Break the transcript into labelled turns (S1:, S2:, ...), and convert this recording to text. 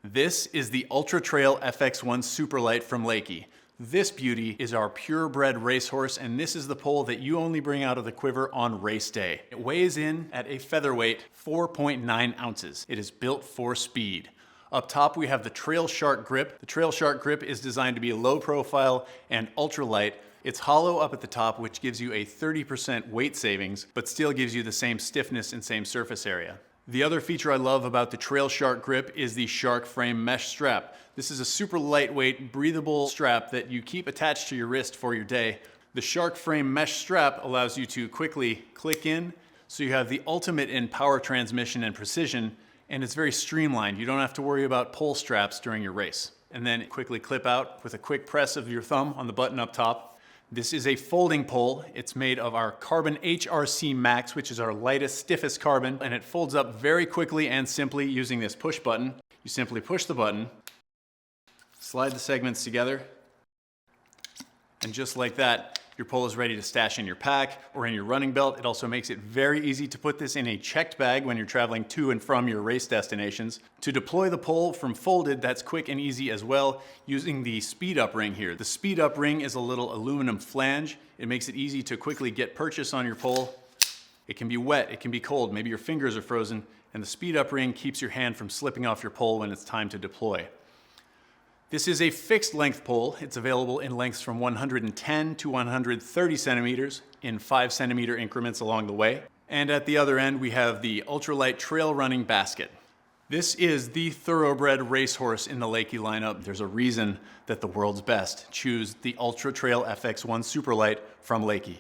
S1: This is the Ultratrail FX.One Superlite from LEKI. This beauty is our purebred racehorse, and this is the pole that you only bring out of the quiver on race day. It weighs in at a featherweight 4.9 ounces. It is built for speed. Up top we have the Trail Shark grip. The Trail Shark grip is designed to be low profile and ultralight. It's hollow up at the top, which gives you a 30% weight savings, but still gives you the same stiffness and same surface area. The other feature I love about the Trail Shark grip is the shark frame mesh strap. This is a super lightweight, breathable strap that you keep attached to your wrist for your day. The shark frame mesh strap allows you to quickly click in, so you have the ultimate in power transmission and precision, and it's very streamlined. You don't have to worry about pull straps during your race. And then quickly clip out with a quick press of your thumb on the button up top. This is a folding pole. It's made of our carbon HRC Max, which is our lightest, stiffest carbon, and it folds up very quickly and simply using this push button. You simply push the button, slide the segments together, and just like that, your pole is ready to stash in your pack or in your running belt. It also makes it very easy to put this in a checked bag when you're traveling to and from your race destinations. To deploy the pole from folded, that's quick and easy as well, using the speed up ring here. The speed up ring is a little aluminum flange. It makes it easy to quickly get purchase on your pole. It can be wet, it can be cold, maybe your fingers are frozen, and the speed up ring keeps your hand from slipping off your pole when it's time to deploy. This is a fixed length pole. It's available in lengths from 110 to 130 centimeters in 5 centimeter increments along the way. And at the other end, we have the ultralight trail running basket. This is the thoroughbred racehorse in the LEKI lineup. There's a reason that the world's best choose the Ultratrail FX.One Superlite from LEKI.